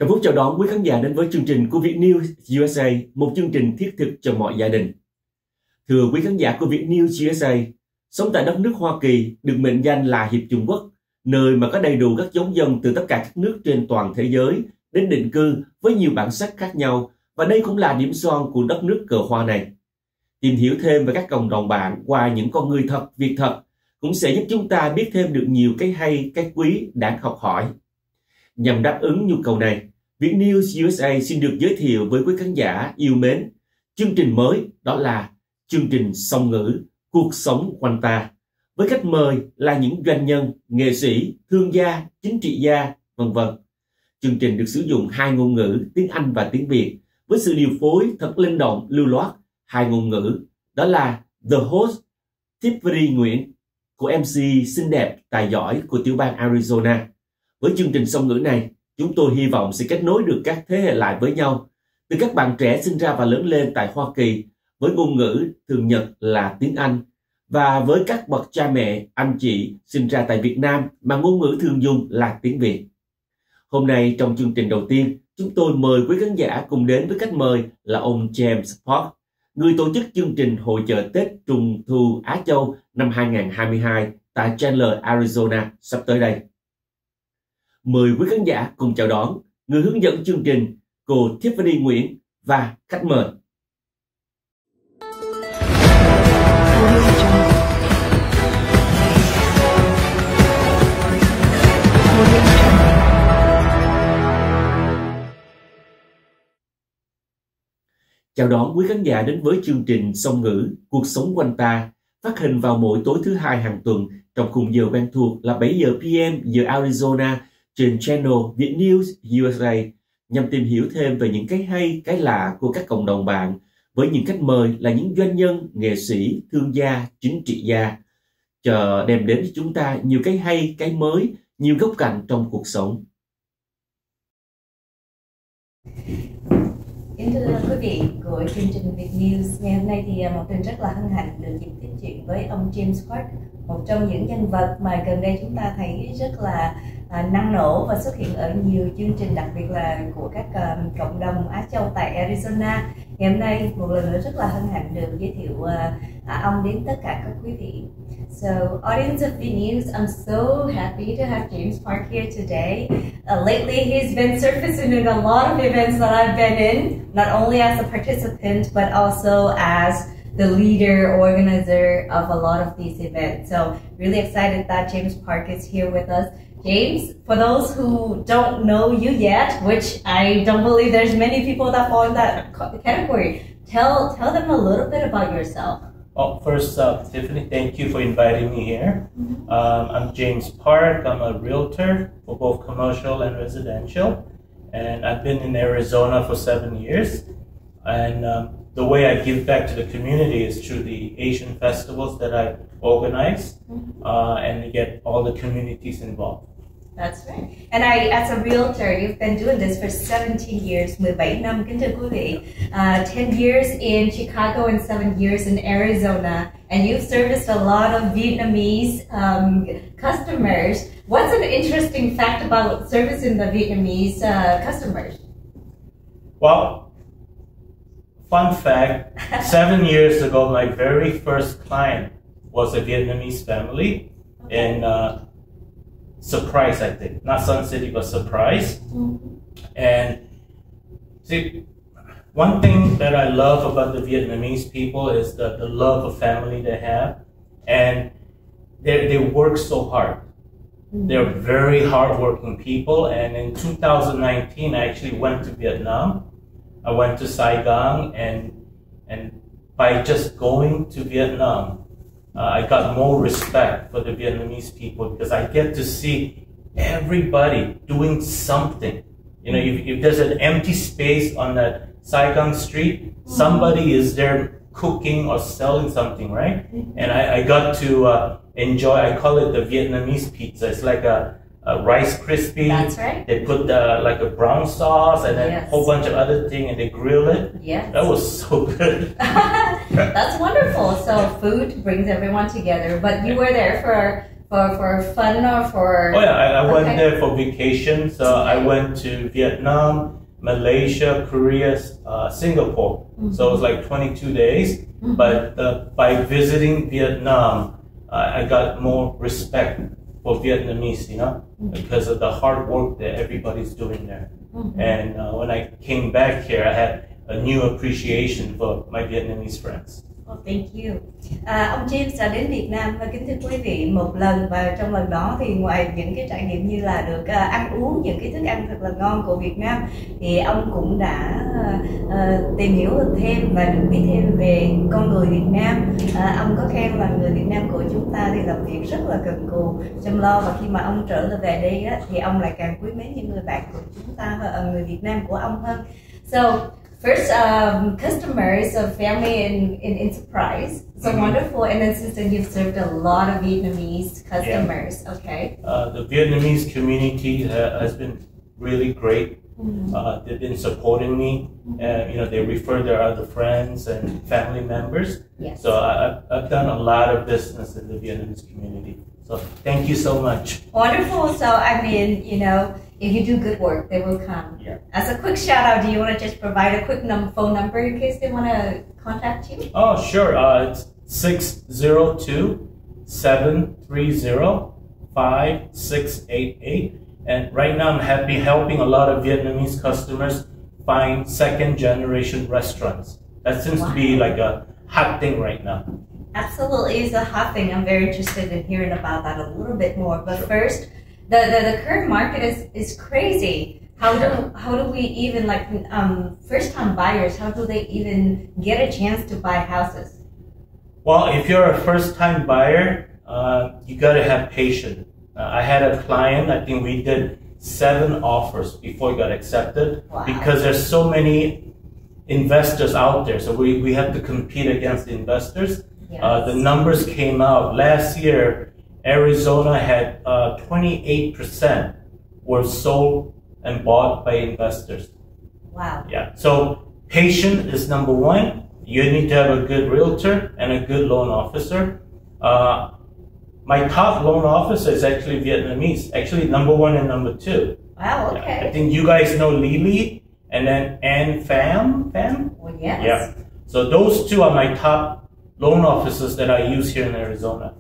Trong phút chào đón quý khán giả đến với chương trình của Việt News USA, một chương trình thiết thực cho mọi gia đình. Thưa quý khán giả của Việt News USA, sống tại đất nước Hoa Kỳ được mệnh danh là Hiệp Chủng Quốc, nơi mà có đầy đủ các giống dân từ tất cả các nước trên toàn thế giới đến định cư với nhiều bản sắc khác nhau, và đây cũng là điểm son của đất nước cờ hoa này. Tìm hiểu thêm về các cộng đồng bạn qua những con người thật, việc thật cũng sẽ giúp chúng ta biết thêm được nhiều cái hay, cái quý đáng học hỏi. Nhằm đáp ứng nhu cầu này, Việt News USA xin được giới thiệu với quý khán giả yêu mến chương trình mới, đó là chương trình Song Ngữ, Cuộc Sống Quanh Ta, với khách mời là những doanh nhân, nghệ sĩ, thương gia, chính trị gia, vân vân. Chương trình được sử dụng hai ngôn ngữ, tiếng Anh và tiếng Việt, với sự điều phối thật linh động, lưu loát hai ngôn ngữ, đó là The Host Tiffany Nguyễn của MC xinh đẹp, tài giỏi của tiểu bang Arizona. Với chương trình Song Ngữ này, chúng tôi hy vọng sẽ kết nối được các thế hệ lại với nhau, từ các bạn trẻ sinh ra và lớn lên tại Hoa Kỳ với ngôn ngữ thường nhật là tiếng Anh, và với các bậc cha mẹ, anh chị sinh ra tại Việt Nam mà ngôn ngữ thường dùng là tiếng Việt. Hôm nay trong chương trình đầu tiên, chúng tôi mời quý khán giả cùng đến với khách mời là ông James Park, người tổ chức chương trình hội chợ Tết Trung thu Á Châu năm 2022 tại Chandler, Arizona sắp tới đây. Mời quý khán giả cùng chào đón người hướng dẫn chương trình, cô Tiffany Nguyễn và khách mời. Chào đón quý khán giả đến với chương trình Song Ngữ, Cuộc Sống Quanh Ta, phát hình vào mỗi tối thứ hai hàng tuần trong khung giờ quen thuộc là 7 giờ PM giờ Arizona trên channel Việt News USA, nhằm tìm hiểu thêm về những cái hay, cái lạ của các cộng đồng bạn, với những khách mời là những doanh nhân, nghệ sĩ, thương gia, chính trị gia, chờ đem đến cho chúng ta nhiều cái hay, cái mới, nhiều góc cạnh trong cuộc sống. Kính thưa quý vị của chương trình Việt News, ngày hôm nay thì Một Tình rất là hân hạnh được dịp tiếp chuyện với ông James Park, một trong những nhân vật mà gần đây chúng ta thấy rất là năng nổ và xuất hiện ở nhiều chương trình, đặc biệt là của các cộng đồng Á Châu tại Arizona. Ngày hôm nay một lần nữa rất là hân hạnh được giới thiệu ông đến tất cả các quý vị. So, audience of Việt News, I'm so happy to have James Park here today. Lately, he's been surfacing in a lot of events that I've been in, not only as a participant, but also as the leader, organizer of a lot of these events. So, really excited that James Park is here with us. James, for those who don't know you yet, which I don't believe there's many people that fall in that category, tell them a little bit about yourself. Well, first, Tiffany, thank you for inviting me here. I'm James Park. I'm a realtor for both commercial and residential, and I've been in Arizona for 7 years. And the way I give back to the community is through the Asian festivals that I organize, and to get all the communities involved. That's right. And as a realtor, you've been doing this for 17 years, 17 năm, kính thưa quý vị. 10 years in Chicago and 7 years in Arizona. And you've serviced a lot of Vietnamese customers. What's an interesting fact about servicing the Vietnamese customers? Well, fun fact, 7 years ago, my very first client was a Vietnamese family in Surprise, I think. Not Sun City, but Surprise. And see, one thing that I love about the Vietnamese people is the love of family they have. And they work so hard. They're very hardworking people. And in 2019, I actually went to Vietnam. I went to Saigon, and by just going to Vietnam, I got more respect for the Vietnamese people, because I get to see everybody doing something. You know, if there's an empty space on that Saigon street, somebody is there cooking or selling something, right? And I got to enjoy, I call it the Vietnamese pizza. It's like a Rice Krispie. That's right. They put like a brown sauce and then a whole bunch of other things, and they grill it. Yes. That was so good. That's wonderful. So food brings everyone together. But you were there for fun or for? Oh yeah, I went there for vacation. So I went to Vietnam, Malaysia, Korea, Singapore. So it was like 22 days. But by visiting Vietnam, I got more respect for Vietnamese, you know, because of the hard work that everybody's doing there. And when I came back here, I had a new appreciation for my Vietnamese friends. Oh, thank you. Ông James đã đến Việt Nam, kính thưa quý vị, một lần, và trong lần đó thì ngoài những cái trải nghiệm như là được ăn uống những cái thức ăn thật là ngon của Việt Nam, thì ông cũng đã tìm hiểu thêm và được biết thêm về con người Việt Nam. Ông có khen là người Việt Nam của chúng ta thì làm việc rất là cần cù, chăm lo, và khi mà ông trở về đây á, thì ông lại càng quý mến những người bạn của chúng ta, người Việt Nam của ông hơn. So first, customers, family in surprise, so wonderful. And then since then, you've served a lot of Vietnamese customers. Yeah. Okay. The Vietnamese community has been really great. They've been supporting me. You know, they refer their other friends and family members. Yes. So I've done a lot of business in the Vietnamese community. So thank you so much. Wonderful. So I mean, you know, if you do good work, they will come. Yeah. As a quick shout out, do you want to just provide a quick phone number in case they want to contact you? Oh, sure. It's 602-730-5688. And right now I'm helping a lot of Vietnamese customers find second generation restaurants. That seems to be like a hot thing right now. Absolutely, it's a hot thing. I'm very interested in hearing about that a little bit more. But first, the current market is crazy. How do we even, like, first time buyers, how do they even get a chance to buy houses? Well, if you're a first time buyer, you gotta have patience. I had a client, I think we did 7 offers before it got accepted. Wow. Because there's so many investors out there. So we have to compete against the investors. Yes. The numbers came out last year. Arizona had 28% were sold and bought by investors. Wow. Yeah. So patience is number one. You need to have a good realtor and a good loan officer. My top loan officer is actually Vietnamese. Actually, number 1 and number 2. Wow. Okay. Yeah. I think you guys know Lily and then Ann Pham. Well, yes. Yeah. So those 2 are my top loan officers that I use here in Arizona.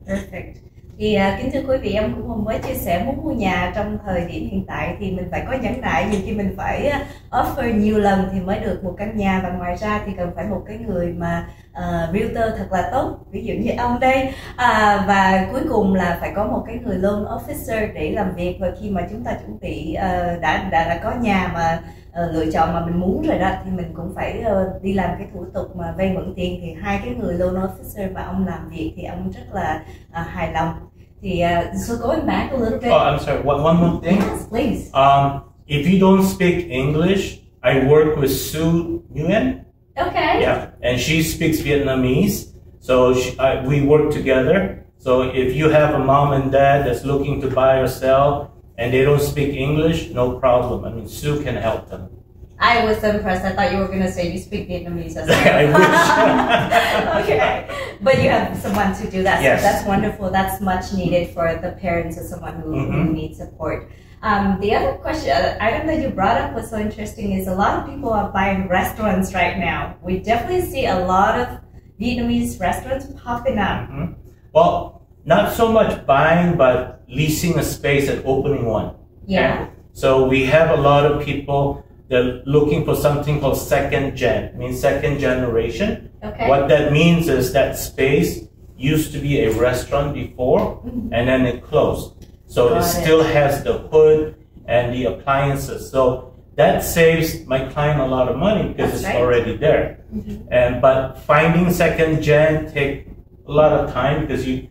Perfect. Thì kính thưa quý vị, em cũng mới chia sẻ, muốn mua nhà trong thời điểm hiện tại thì mình phải có nhẫn nại, nhiều khi mình phải offer nhiều lần thì mới được một căn nhà, và ngoài ra thì cần phải một cái người mà realtor thật là tốt, ví dụ như ông đây, và cuối cùng là phải có một cái người loan officer để làm việc. Và khi mà chúng ta chuẩn bị đã có nhà mà lựa chọn mà mình muốn rồi đó, thì mình cũng phải đi làm cái thủ tục mà vay mượn tiền, thì 2 cái người loan officer mà ông làm việc thì ông rất là hài lòng. Thì so going back a little bit. Oh, I'm sorry. One more thing. Yes, please. If you don't speak English, I work with Sue Nguyen. Okay. Yeah, and she speaks Vietnamese, so we work together. So if you have a mom and dad that's looking to buy or sell and they don't speak English, no problem. I mean, Sue can help them. I was so impressed. I thought you were going to say you speak Vietnamese as well. I wish. Okay, but you have someone to do that. Yes. So that's wonderful. That's much needed for the parents or someone who needs support. The other item that you brought up was so interesting is a lot of people are buying restaurants right now. We definitely see a lot of Vietnamese restaurants popping up. Well, not so much buying, but leasing a space and opening one. Yeah. Okay? So we have a lot of people. They're looking for something called second generation. Okay. What that means is that space used to be a restaurant before, and then it closed. So it still has the hood and the appliances. So that saves my client a lot of money because it's already there. But finding second gen take a lot of time because you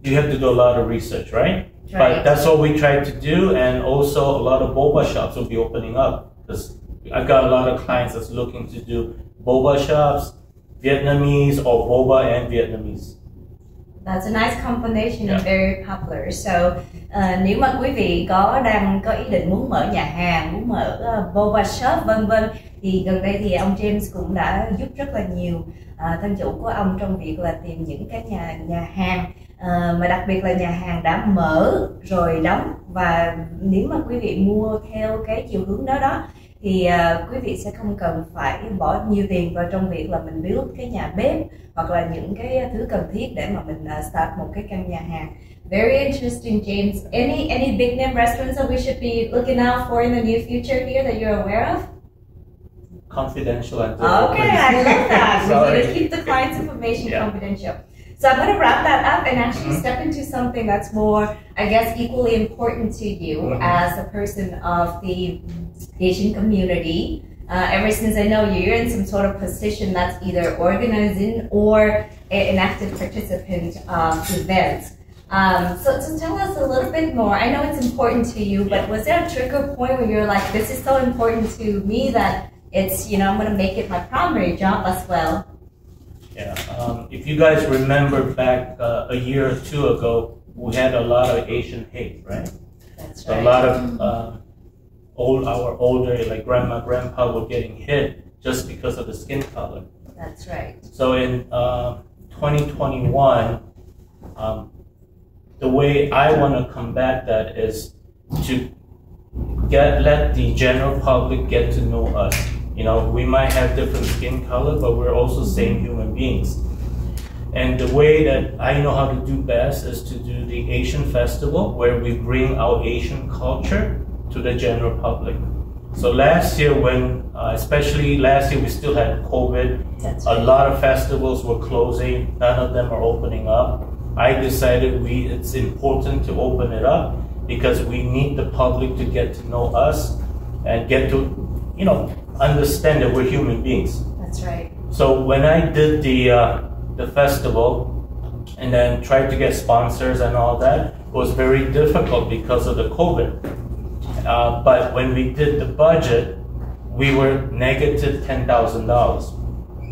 have to do a lot of research, right? But that's what we try to do, and also a lot of boba shops will be opening up. Because I've got a lot of clients that's looking to do boba shops, Vietnamese or boba and Vietnamese. That's a nice combination and Yeah. very popular. So, nếu mà quý vị đang có ý định muốn mở nhà hàng, muốn mở boba shop vân vân, thì gần đây thì ông James cũng đã giúp rất là nhiều thân chủ của ông trong việc là tìm những cái nhà hàng, mà đặc biệt là nhà hàng đã mở rồi đóng. Và nếu mà quý vị mua theo cái chiều hướng đó thì quý vị sẽ không cần phải bỏ nhiều tiền vào trong việc là mình build cái nhà bếp hoặc là những cái thứ cần thiết để mà mình start một cái căn nhà hàng. Very interesting, James. Any big name restaurants that we should be looking out for in the near future here that you're aware of? Confidential. Okay, I love that. We Sorry. need to keep the client's information Yeah. confidential. So I'm going to wrap that up and actually step into something that's more, I guess, equally important to you as a person of the Asian community. Ever since I know you, you're in some sort of position that's either organizing or an active participant of events. So tell us a little bit more. I know it's important to you, but was there a trigger point where you're like, this is so important to me that it's, I'm going to make it my primary job as well? Yeah. If you guys remember back a year or two ago, we had a lot of Asian hate, right? That's right. A lot of our older, like grandma, grandpa, were getting hit just because of the skin color. That's right. So in 2021, the way I want to combat that is to let the general public get to know us. We might have different skin color, but we're also same human beings. And the way that I know how to do best is to do the Asian festival, where we bring our Asian culture to the general public. So last year, especially last year, we still had COVID. That's a right. lot of festivals were closing. None of them are opening up. I decided it's important to open it up because we need the public to get to know us and get to, understand that we're human beings. That's right. So when I did the festival and then tried to get sponsors and all that, it was very difficult because of the COVID. But when we did the budget, we were negative $10,000.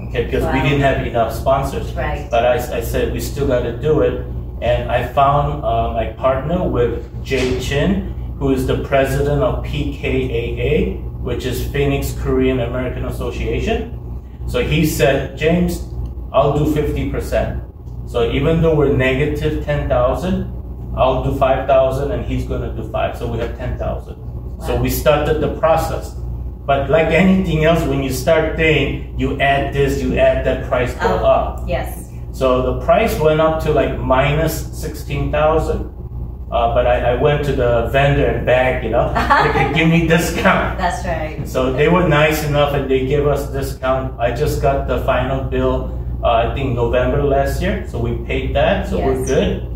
Okay, because we didn't have enough sponsors. Right. But I said we still got to do it, and I found my partner with Jay Chin, who is the president of PKAA, which is Phoenix Korean American Association. So he said, James, I'll do 50%. So even though we're negative 10,000, I'll do 5,000 and he's going to do 5. So we have 10,000. Wow. So we started the process. But like anything else, when you start thing, you add this, you add that, price go up. Yes. So the price went up to like minus 16,000. But I went to the vendor and begged, they could give me discount. That's right. So they were nice enough and they gave us discount. I just got the final bill, I think November last year. So we paid that, so we're good.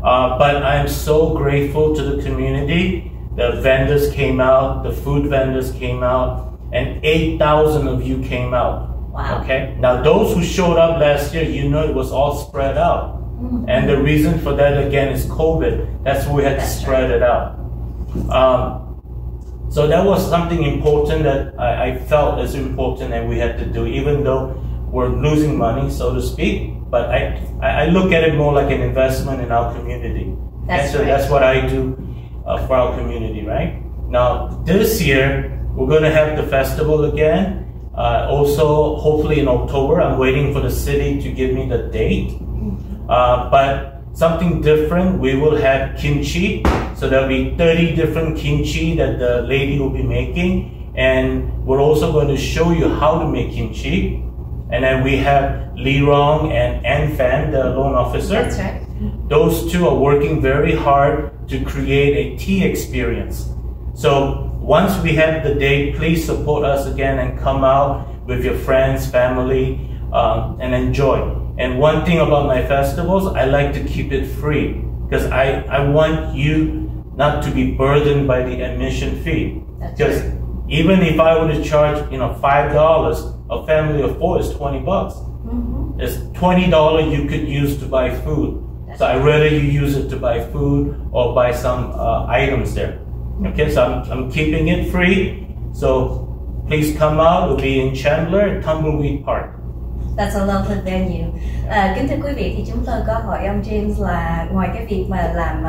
But I'm so grateful to the community. The vendors came out, the food vendors came out, and 8,000 of you came out. Wow. Okay. Now those who showed up last year, it was all spread out. Mm-hmm. And the reason for that again is COVID. That's why we had to spread it out. So that was something important that I felt is important and we had to do, even though we're losing money, so to speak. But I look at it more like an investment in our community. That's what I do for our community, right? Now, this year, we're going to have the festival again. Also, hopefully in October. I'm waiting for the city to give me the date. But something different, we will have kimchi. So there'll be 30 different kimchi that the lady will be making. And we're also going to show you how to make kimchi. And then we have Lee Rong and Ann Fan, the loan officer. That's right. Those two are working very hard to create a tea experience. So once we have the date, please support us again and come out with your friends, family, and enjoy. And one thing about my festivals, I like to keep it free because I want you not to be burdened by the admission fee. Because even if I were to charge, $5, a family of 4 is $20. Mm-hmm. It's $20 you could use to buy food. So I'd rather you use it to buy food or buy some items there. Okay, so I'm keeping it free. So please come out. We'll be in Chandler, Tumbleweed Park. That's a lovely venue. Kính thưa quý vị, thì chúng tôi có hỏi ông James là ngoài cái việc mà làm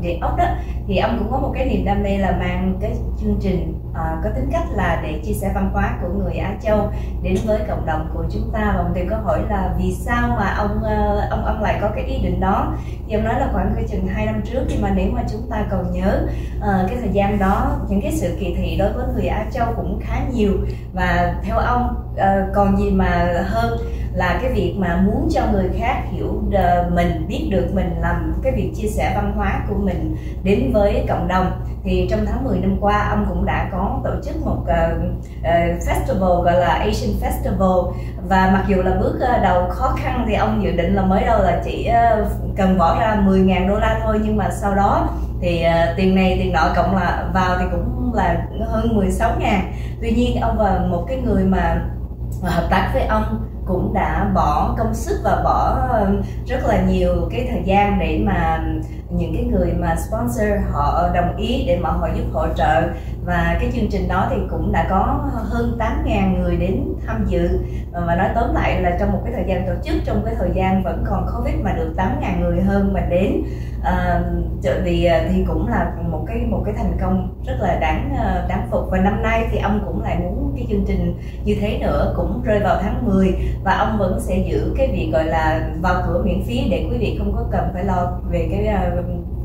điện ốc đó, thì ông cũng có một cái niềm đam mê là mang cái chương trình có tính cách là để chia sẻ văn hóa của người Á Châu đến với cộng đồng của chúng ta. Và ông thì có hỏi là vì sao mà ông lại có cái ý định đó. Thì ông nói là khoảng chừng 2 năm trước, nhưng mà nếu mà chúng ta còn nhớ cái thời gian đó, những cái sự kỳ thị đối với người Á Châu cũng khá nhiều, và theo ông còn gì mà hơn là cái việc mà muốn cho người khác hiểu mình, biết được mình, làm cái việc chia sẻ văn hóa của mình đến với cộng đồng. Thì trong tháng 10 năm qua, ông cũng đã có tổ chức một festival gọi là Asian Festival, và mặc dù là bước đầu khó khăn thì ông dự định là mới đầu là chỉ cần bỏ ra 10.000 đô la thôi, nhưng mà sau đó thì tiền này tiền nọ cộng là vào thì cũng là hơn 16.000. Tuy nhiên ông và một cái người mà hợp tác với ông cũng đã bỏ công sức và bỏ rất là nhiều cái thời gian để mà những cái người mà sponsor họ đồng ý để mà họ giúp hỗ trợ. Và cái chương trình đó thì cũng đã có hơn 8.000 người đến tham dự. Và nói tóm lại là trong một cái thời gian tổ chức, trong cái thời gian vẫn còn Covid mà được 8.000 người hơn mà đến, thì cũng là một cái thành công rất là đáng phục. Và năm nay thì ông cũng lại muốn cái chương trình như thế nữa, cũng rơi vào tháng 10, và ông vẫn sẽ giữ cái việc gọi là vào cửa miễn phí để quý vị không có cần phải lo về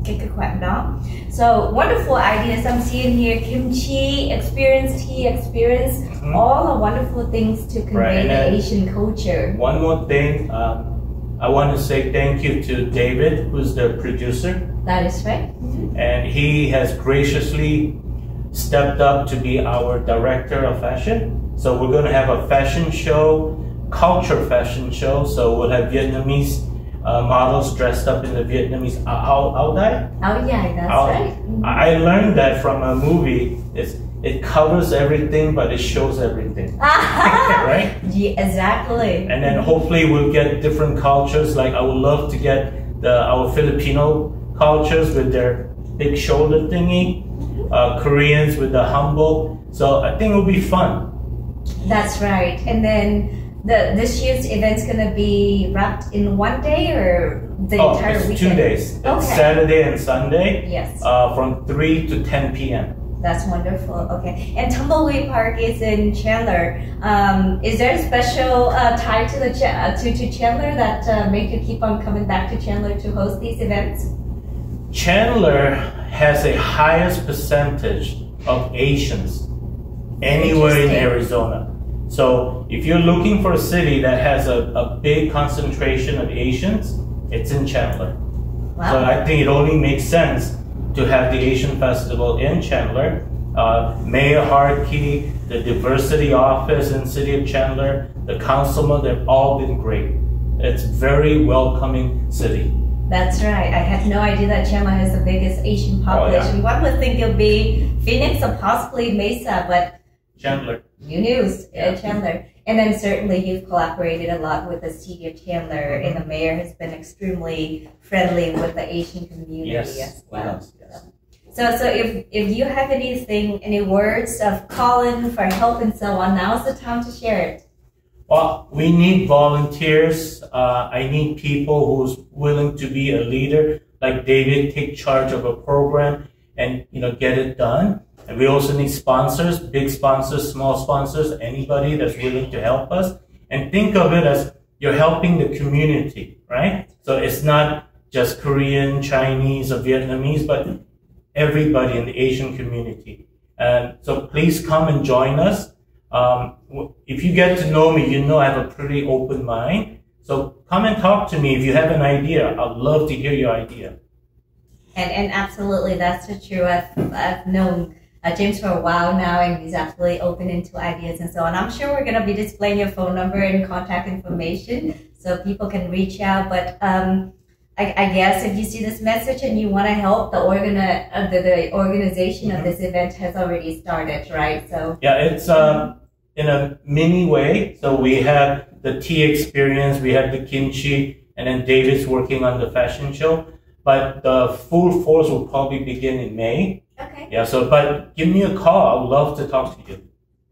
cái khoản đó. So wonderful ideas I'm seeing here. Kimchi experience, tea experience, all are wonderful things to convey the Asian culture. One more thing, I want to say thank you to David, who's the producer. That is right. And he has graciously stepped up to be our director of fashion. So we're going to have a fashion show, culture fashion show. So we'll have Vietnamese models dressed up in the Vietnamese áo dài. Áo dài, that's right. I learned that from a movie. It covers everything, but it shows everything. Right? Yeah, exactly. And then hopefully we'll get different cultures. Like I would love to get our Filipino cultures with their big shoulder thingy, Koreans with the humble. So I think it'll be fun. That's right. And then this year's event's gonna be wrapped in one day or the entire it's weekend? 2 days. Okay. It's Saturday and Sunday. Yes. From 3 to 10 p.m. That's wonderful. Okay. And Tumbleweed Park is in Chandler. Is there a special tie to the to Chandler that make you keep on coming back to Chandler to host these events? Chandler has a highest percentage of Asians anywhere in Arizona. So if you're looking for a city that has a big concentration of Asians, it's in Chandler. Wow. So I think it only makes sense to have the Asian Festival in Chandler. Mayor Hartke, the diversity office in City of Chandler, the councilman, they've all been great. It's very welcoming city. That's right. I had no idea that Chandler has the biggest Asian population. One would think it'll be Phoenix or possibly Mesa, but Chandler. You news, Chandler. And then certainly you've collaborated a lot with the city of Chandler, and the mayor has been extremely friendly with the Asian community. Yes. Wow. Yes. So if you have any words of calling for help and so on, now's the time to share it. Well, we need volunteers. I need people who's willing to be a leader, like David, take charge of a program and get it done. And we also need sponsors, big sponsors, small sponsors, anybody that's willing to help us. And think of it as you're helping the community, right? So it's not just Korean, Chinese, or Vietnamese, but everybody in the Asian community. And so please come and join us. If you get to know me, I have a pretty open mind. So come and talk to me if you have an idea. I'd love to hear your idea. And absolutely, that's the truth. I've known James for a while now, and he's absolutely open into ideas and so on. I'm sure we're going to be displaying your phone number and contact information so people can reach out. But I guess if you see this message and you want to help, the organization of this event has already started, right? So yeah, it's in a mini way. So we have the tea experience, we have the kimchi, and then David's working on the fashion show. But the full force will probably begin in May. Okay. Yeah, but give me a call. I would love to talk to you.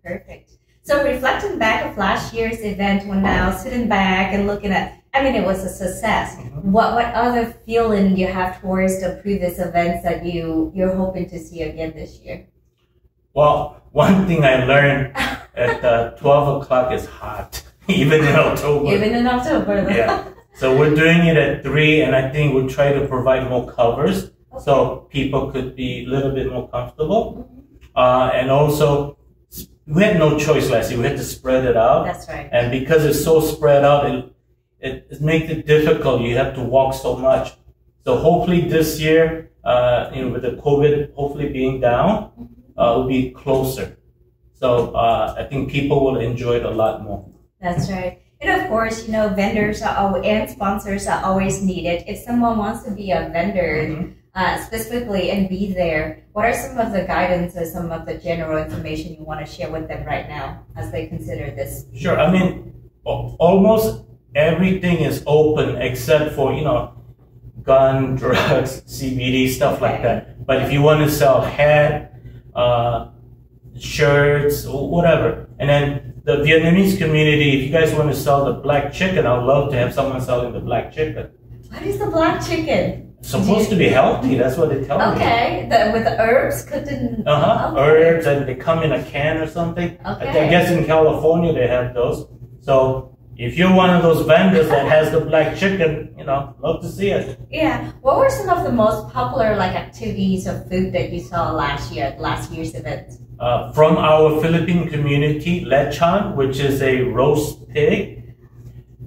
Perfect. So reflecting back of last year's event, when now sitting back and looking at, I mean, it was a success. What other feeling you have towards the previous events that you're hoping to see again this year? Well, one thing I learned at 12 o'clock is hot, even in October. Even in October. Yeah. So we're doing it at 3, and I think we'll try to provide more covers so people could be a little bit more comfortable. And also, we had no choice last year. We had to spread it out. That's right. And because it's so spread out, it makes it difficult. You have to walk so much. So hopefully this year, with the COVID hopefully being down, we'll be closer. So I think people will enjoy it a lot more. That's right. And of course, vendors and sponsors are always needed. If someone wants to be a vendor, specifically and be there, what are some of the guidance or some of the general information you want to share with them right now as they consider this? Sure. I mean, almost everything is open except for, gun, drugs, CBD, stuff like that. But if you want to sell hat, shirts, or whatever, and then the Vietnamese community, if you guys want to sell the black chicken, I would love to have someone selling the black chicken. What is the black chicken? Supposed to be healthy. That's what they tell me. Okay, with the herbs cooked in. Herbs, and they come in a can or something. Okay. I guess in California they have those. So if you're one of those vendors that has the black chicken, love to see it. Yeah. What were some of the most popular activities or food that you saw last year's event? From our Philippine community, lechon, which is a roast pig,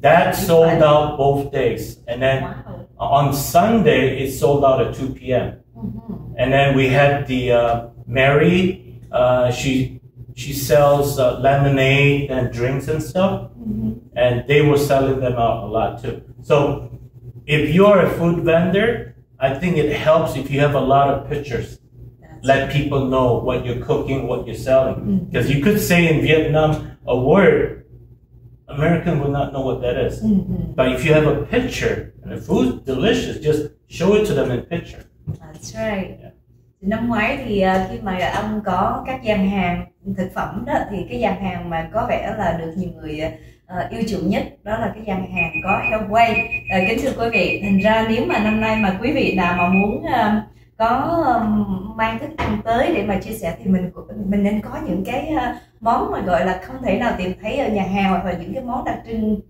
that sold out both days, and then. On Sunday, it sold out at 2 p.m. And then we had the Mary. She sells lemonade and drinks and stuff, and they were selling them out a lot too. So if you're a food vendor, I think it helps if you have a lot of pictures. Let people know what you're cooking, what you're selling. Because you could say in Vietnam a word, American will not know what that is. But if you have a picture and the food's delicious, just show it to them in picture. That's right. Năm ngoái thì khi mà ông có các gian hàng thực phẩm đó, thì cái gian hàng mà có vẻ là được nhiều người yêu chuộng nhất đó là cái gian hàng có heo quay. Kính thưa quý vị, thành ra nếu mà năm nay mà quý vị nào mà muốn có mang thức ăn tới để mà chia sẻ thì mình nên có những cái món mà gọi là không thể nào tìm thấy ở nhà hàng, hoặc là những cái món đặc trưng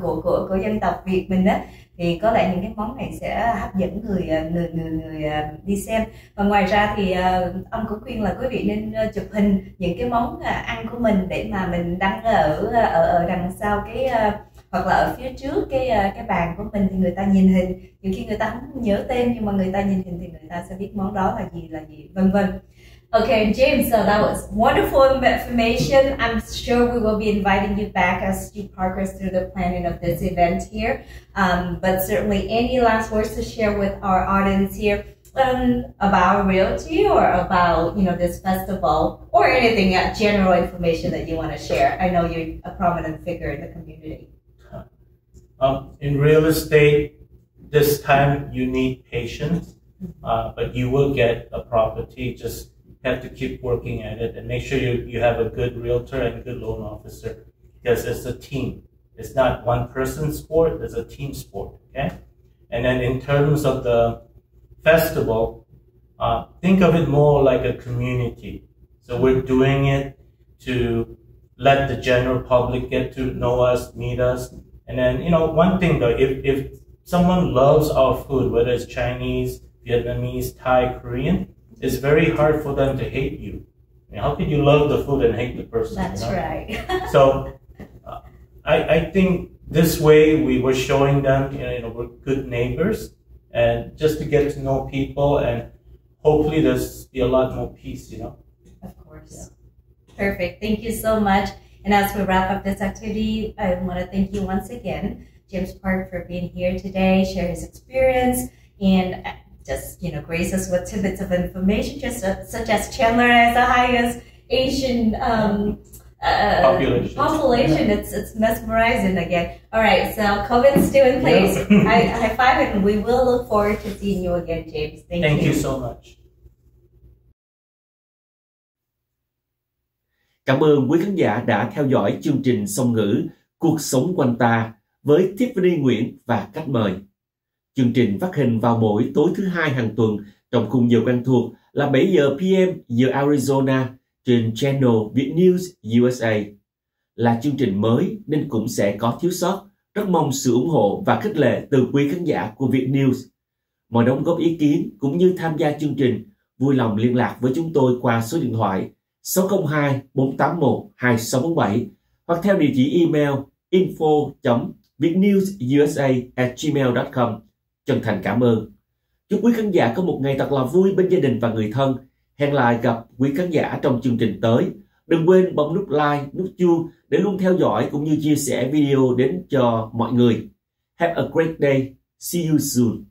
của dân tộc Việt mình á, thì có lẽ những cái món này sẽ hấp dẫn người đi xem. Và ngoài ra thì ông cũng khuyên là quý vị nên chụp hình những cái món ăn của mình để mà mình đăng ở đằng sau cái hoặc là ở phía trước cái bàn của mình, thì người ta nhìn hình, nhiều khi người ta không nhớ tên nhưng mà người ta nhìn hình thì người ta sẽ biết món đó là gì vân vân. Okay, James, so that was wonderful information. I'm sure we will be inviting you back as you progress through the planning of this event here. But certainly any last words to share with our audience here about realty or about, this festival, or anything, general information that you want to share? I know you're a prominent figure in the community. In real estate, this time you need patience, but you will get a property. Just have to keep working at it and make sure you have a good realtor and a good loan officer, because it's a team. It's not one person sport, it's a team sport, okay? And then in terms of the festival, think of it more like a community. So we're doing it to let the general public get to know us, meet us. And then, one thing though, if someone loves our food, whether it's Chinese, Vietnamese, Thai, Korean, it's very hard for them to hate you. How could you love the food and hate the person? That's right. So I think this way we were showing them, we're good neighbors, and just to get to know people, and hopefully there's be a lot more peace, Of course. Yeah. Perfect. Thank you so much. And as we wrap up this activity, I want to thank you once again, James Park, for being here today, share his experience, and just, grace us with tidbits of information, just such as Chandler has the highest Asian population. It's mesmerizing again. All right, so COVID's still in place. High five, and we will look forward to seeing you again, James. Thank you so much. Cảm ơn quý khán giả đã theo dõi chương trình Song Ngữ Cuộc Sống Quanh Ta với Tiffany Nguyễn và khách mời. Chương trình phát hình vào mỗi tối thứ Hai hàng tuần trong khung giờ quen thuộc là 7 giờ PM giờ Arizona trên channel Việt News USA. Là chương trình mới nên cũng sẽ có thiếu sót. Rất mong sự ủng hộ và khích lệ từ quý khán giả của Việt News. Mọi đóng góp ý kiến cũng như tham gia chương trình, vui lòng liên lạc với chúng tôi qua số điện thoại 602 481 2647 hoặc theo địa chỉ email info.vietnewsusa@gmail.com. Chân thành cảm ơn. Chúc quý khán giả có một ngày thật là vui bên gia đình và người thân. Hẹn lại gặp quý khán giả trong chương trình tới. Đừng quên bấm nút like, nút chuông để luôn theo dõi cũng như chia sẻ video đến cho mọi người. Have a great day. See you soon.